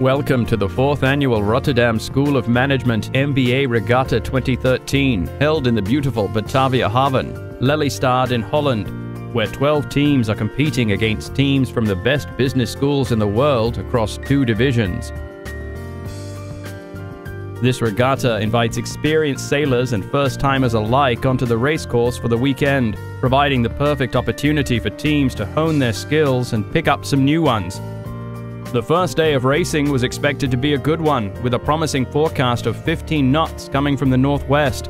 Welcome to the 4th Annual Rotterdam School of Management MBA Regatta 2013, held in the beautiful Batavia Haven, Lelystad in Holland, where 12 teams are competing against teams from the best business schools in the world across 2 divisions. This regatta invites experienced sailors and first-timers alike onto the racecourse for the weekend, providing the perfect opportunity for teams to hone their skills and pick up some new ones. The first day of racing was expected to be a good one, with a promising forecast of 15 knots coming from the northwest.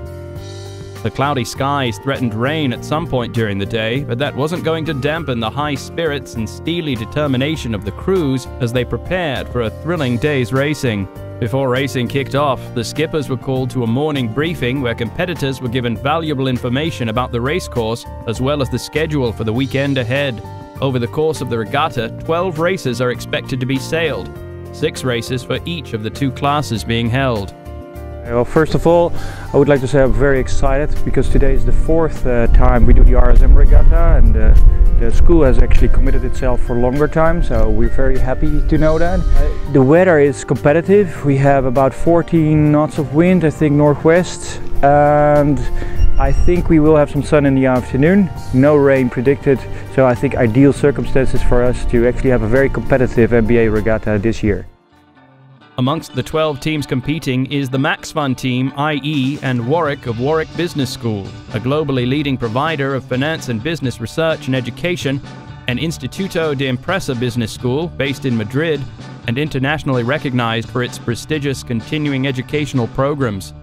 The cloudy skies threatened rain at some point during the day, but that wasn't going to dampen the high spirits and steely determination of the crews as they prepared for a thrilling day's racing. Before racing kicked off, the skippers were called to a morning briefing where competitors were given valuable information about the racecourse as well as the schedule for the weekend ahead. Over the course of the regatta, 12 races are expected to be sailed, 6 races for each of the 2 classes being held. Well, first of all, I would like to say I'm very excited because today is the 4th time we do the RSM Regatta, and the school has actually committed itself for longer time, so we're very happy to know that. The weather is competitive. We have about 14 knots of wind, I think northwest, and I think we will have some sun in the afternoon. No rain predicted, so I think ideal circumstances for us to actually have a very competitive MBA Regatta this year. Amongst the 12 teams competing is the MaxFun team, IE, and Warwick of Warwick Business School, a globally leading provider of finance and business research and education, an Instituto de Empresa business school based in Madrid, and internationally recognized for its prestigious continuing educational programs.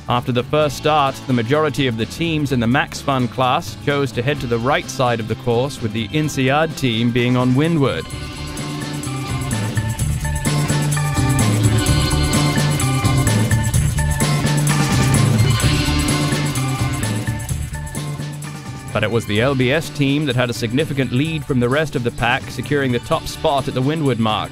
After the first start, the majority of the teams in the MaxFun class chose to head to the right side of the course, with the INSEAD team being on windward. But it was the LBS team that had a significant lead from the rest of the pack, securing the top spot at the windward mark.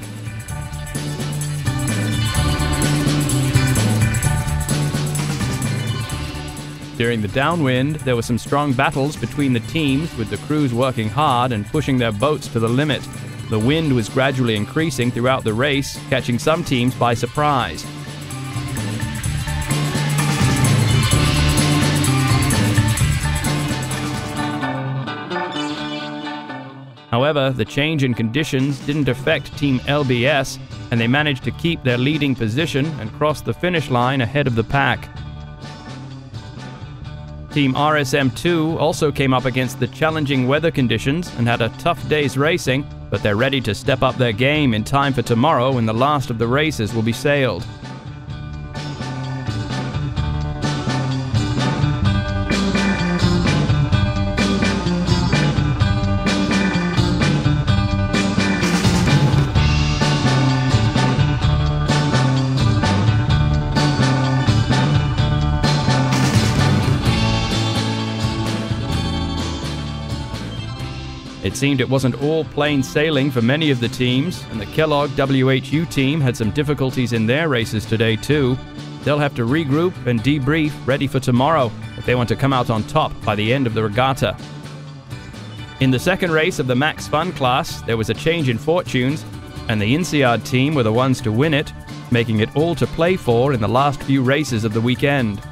During the downwind, there were some strong battles between the teams, with the crews working hard and pushing their boats to the limit. The wind was gradually increasing throughout the race, catching some teams by surprise. However, the change in conditions didn't affect Team LBS, and they managed to keep their leading position and cross the finish line ahead of the pack. Team RSM2 also came up against the challenging weather conditions and had a tough day's racing, but they're ready to step up their game in time for tomorrow when the last of the races will be sailed. It seemed it wasn't all plain sailing for many of the teams, and the Kellogg WHU team had some difficulties in their races today too. They'll have to regroup and debrief, ready for tomorrow if they want to come out on top by the end of the regatta. In the second race of the MaxFun class, there was a change in fortunes, and the INSEAD team were the ones to win it, making it all to play for in the last few races of the weekend.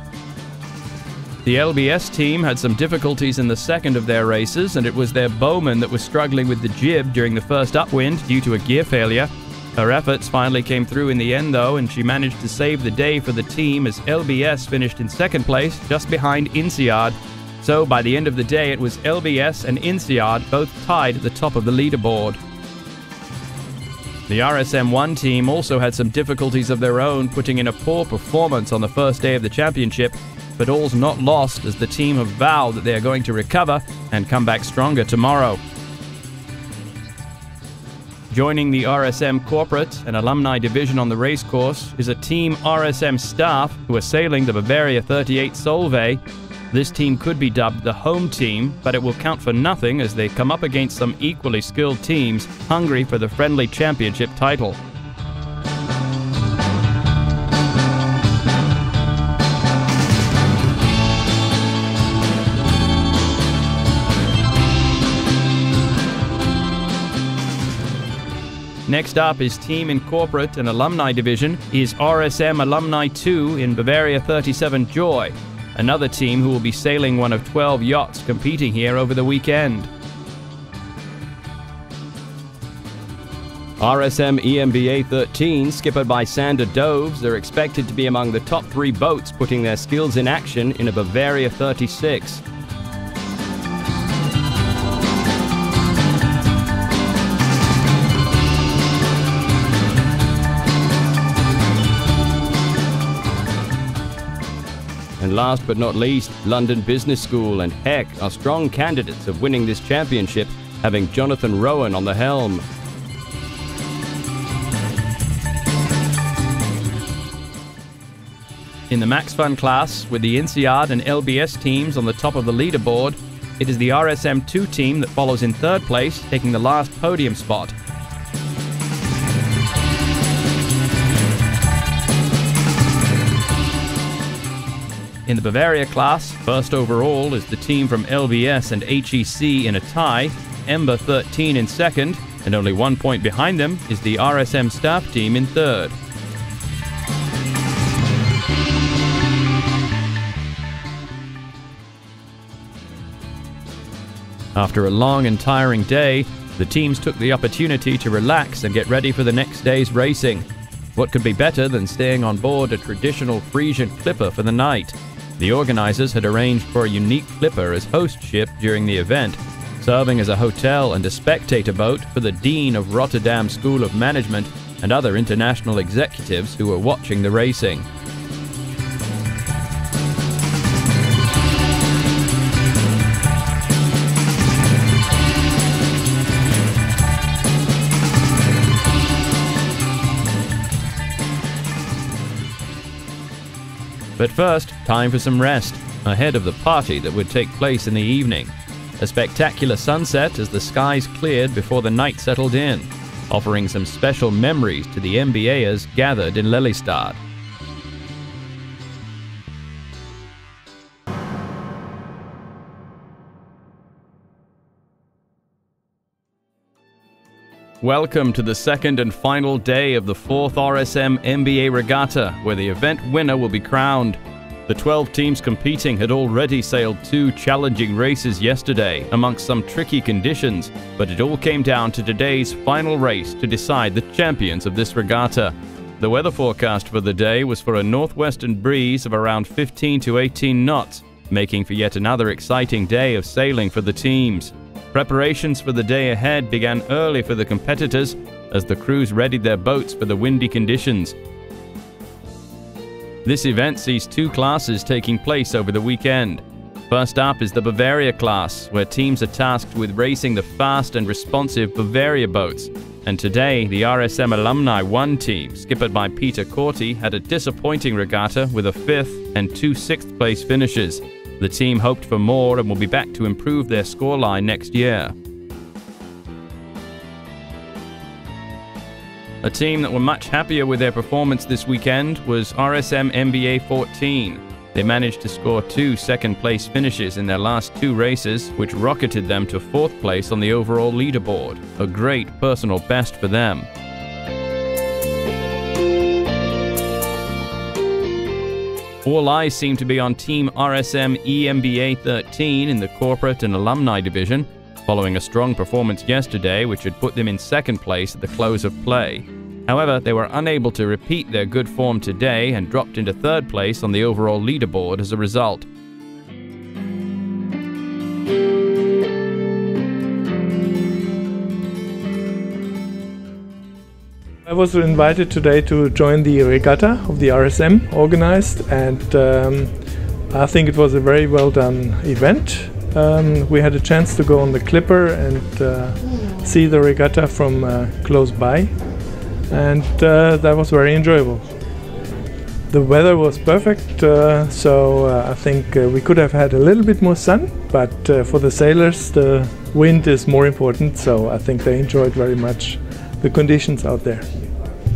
The LBS team had some difficulties in the second of their races, and it was their bowman that was struggling with the jib during the first upwind due to a gear failure. Her efforts finally came through in the end though, and she managed to save the day for the team as LBS finished in second place, just behind INSEAD. So by the end of the day, it was LBS and INSEAD both tied at the top of the leaderboard. The RSM1 team also had some difficulties of their own, putting in a poor performance on the first day of the championship. But all's not lost, as the team have vowed that they are going to recover and come back stronger tomorrow. Joining the RSM corporate and alumni division on the racecourse is a team RSM Staff who are sailing the Bavaria 38 Solvay. This team could be dubbed the home team, but it will count for nothing as they come up against some equally skilled teams hungry for the friendly championship title. Next up is team in corporate and alumni division is RSM Alumni 2 in Bavaria 37 Joy, another team who will be sailing one of 12 yachts competing here over the weekend. RSM EMBA 13, skippered by Sander Doves, are expected to be among the top 3 boats putting their skills in action in a Bavaria 36. And last but not least, London Business School and HEC are strong candidates of winning this championship, having Jonathan Rowan on the helm. In the MaxFun class, with the INSEAD and LBS teams on the top of the leaderboard, it is the RSM 2 team that follows in third place, taking the last podium spot. In the Bavaria class, first overall is the team from LBS and HEC in a tie, Ember 13 in second, and only 1 point behind them is the RSM Staff team in third. After a long and tiring day, the teams took the opportunity to relax and get ready for the next day's racing. What could be better than staying on board a traditional Frisian clipper for the night? The organizers had arranged for a unique clipper as host ship during the event, serving as a hotel and a spectator boat for the Dean of Rotterdam School of Management and other international executives who were watching the racing. But first, time for some rest, ahead of the party that would take place in the evening. A spectacular sunset as the skies cleared before the night settled in, offering some special memories to the MBAers gathered in Lelystad. Welcome to the second and final day of the 4th RSM MBA Regatta, where the event winner will be crowned. The 12 teams competing had already sailed 2 challenging races yesterday, amongst some tricky conditions, but it all came down to today's final race to decide the champions of this regatta. The weather forecast for the day was for a northwestern breeze of around 15 to 18 knots, making for yet another exciting day of sailing for the teams. Preparations for the day ahead began early for the competitors as the crews readied their boats for the windy conditions. This event sees 2 classes taking place over the weekend. First up is the Bavaria class, where teams are tasked with racing the fast and responsive Bavaria boats. And today, the RSM Alumni 1 team, skippered by Peter Corti, had a disappointing regatta with a 5th and 2 6th place finishes. The team hoped for more and will be back to improve their scoreline next year. A team that were much happier with their performance this weekend was RSM MBA 14. They managed to score 2 second-place finishes in their last 2 races, which rocketed them to 4th place on the overall leaderboard. A great personal best for them. All eyes seem to be on Team RSM EMBA 13 in the corporate and alumni division, following a strong performance yesterday which had put them in 2nd place at the close of play. However, they were unable to repeat their good form today and dropped into 3rd place on the overall leaderboard as a result. I was invited today to join the regatta of the RSM organized, and I think it was a very well done event. We had a chance to go on the clipper and see the regatta from close by, and that was very enjoyable. The weather was perfect, so I think we could have had a little bit more sun, but for the sailors the wind is more important, so I think they enjoyed very much the conditions out there.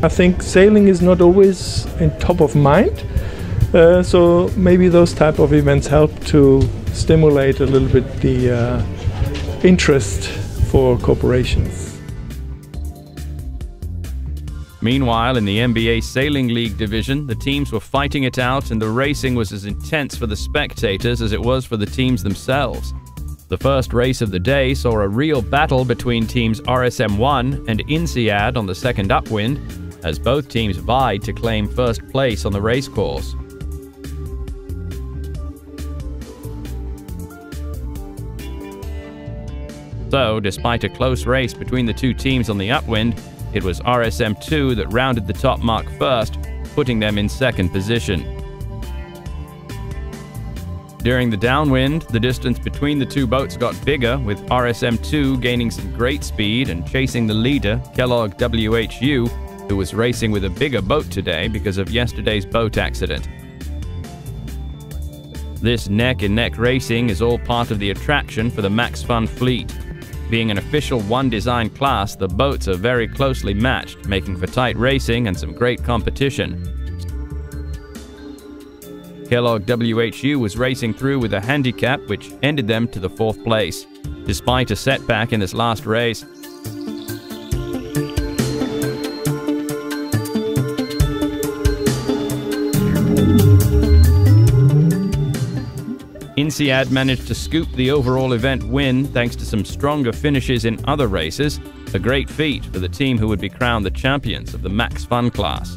I think sailing is not always in top of mind, so maybe those type of events help to stimulate a little bit the interest for corporations. Meanwhile, in the MBA Sailing League division, the teams were fighting it out and the racing was as intense for the spectators as it was for the teams themselves. The first race of the day saw a real battle between teams RSM1 and INSEAD on the second upwind, as both teams vied to claim first place on the racecourse. So, despite a close race between the two teams on the upwind, it was RSM2 that rounded the top mark first, putting them in second position. During the downwind, the distance between the two boats got bigger, with RSM2 gaining some great speed and chasing the leader, Kellogg WHU, who was racing with a bigger boat today because of yesterday's boat accident. This neck-and-neck racing is all part of the attraction for the MaxFun fleet. Being an official one-design class, the boats are very closely matched, making for tight racing and some great competition. Kellogg WHU was racing through with a handicap which ended them to the fourth place, despite a setback in this last race. INSEAD managed to scoop the overall event win thanks to some stronger finishes in other races, a great feat for the team who would be crowned the champions of the MaxFun class.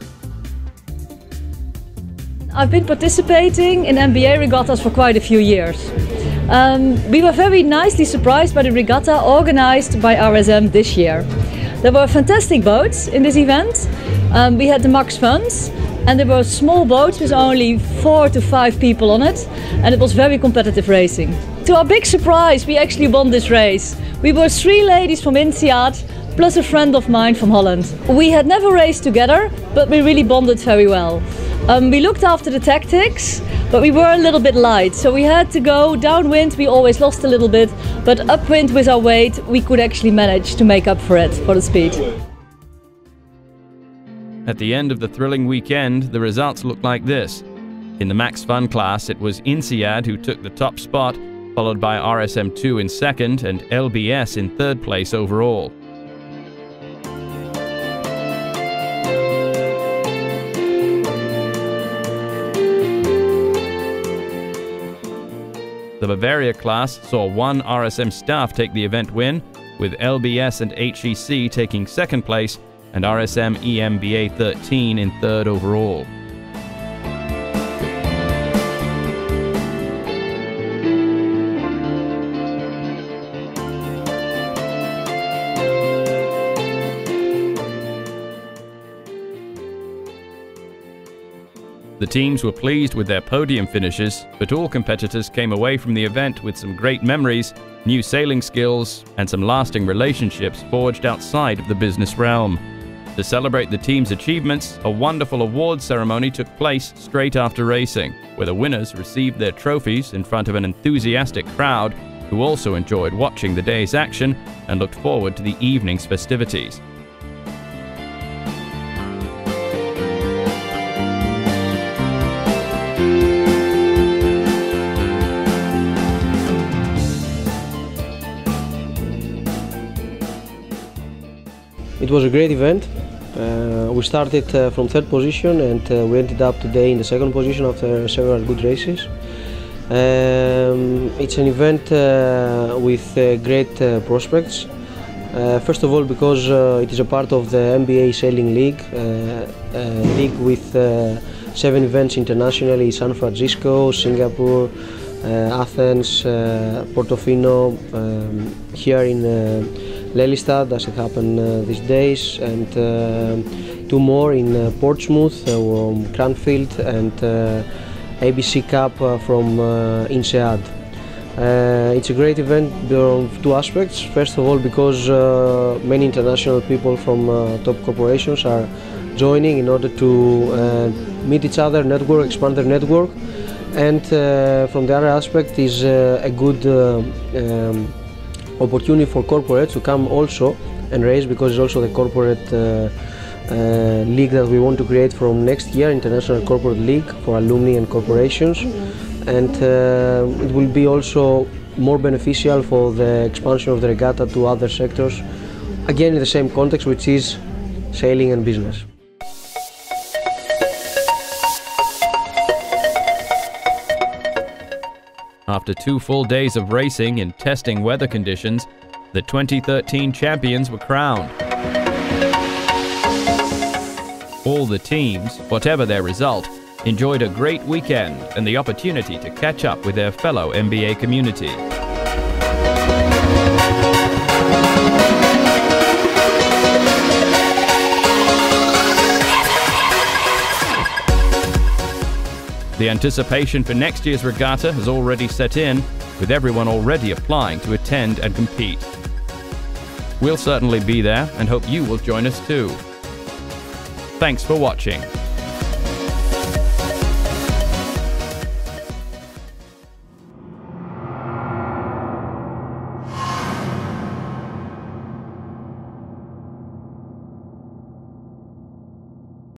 I've been participating in MBA regattas for quite a few years. We were very nicely surprised by the regatta organized by RSM this year. There were fantastic boats in this event. We had the MaxFuns, and there were small boats with only 4 to 5 people on it, and it was very competitive racing. To our big surprise, we actually won this race. We were 3 ladies from INSEAD, plus a friend of mine from Holland. We had never raced together, but we really bonded very well. We looked after the tactics, but we were a little bit light, so we had to go downwind. We always lost a little bit, but upwind with our weight, we could actually manage to make up for it, for the speed. At the end of the thrilling weekend, the results looked like this. In the MaxFun class, it was INSEAD who took the top spot, followed by RSM2 in second and LBS in third place overall. The Bavaria class saw one RSM Staff take the event win, with LBS and HEC taking second place and RSM EMBA 13 in third overall. The teams were pleased with their podium finishes, but all competitors came away from the event with some great memories, new sailing skills, and some lasting relationships forged outside of the business realm. To celebrate the team's achievements, a wonderful awards ceremony took place straight after racing, where the winners received their trophies in front of an enthusiastic crowd who also enjoyed watching the day's action and looked forward to the evening's festivities. It was a great event. We started from third position and we ended up today in the second position after several good races. It's an event with great prospects. First of all, because it is a part of the MBA Sailing League, league with 7 events internationally: San Francisco, Singapore, Athens, Portofino, here in Lelystad, as it happened these days, and 2 more in Portsmouth, Cranfield, and ABC Cup from INSEAD. It's a great event on 2 aspects. First of all, because many international people from top corporations are joining in order to meet each other, network, expand their network, and from the other aspect is a good opportunity for corporates to come also and race, because it's also the corporate league that we want to create from next year, International Corporate League for alumni and corporations, and it will be also more beneficial for the expansion of the regatta to other sectors, again in the same context, which is sailing and business. After 2 full days of racing in testing weather conditions, the 2013 champions were crowned. All the teams, whatever their result, enjoyed a great weekend and the opportunity to catch up with their fellow MBA community. The anticipation for next year's regatta has already set in, with everyone already applying to attend and compete. We'll certainly be there and hope you will join us too. Thanks for watching.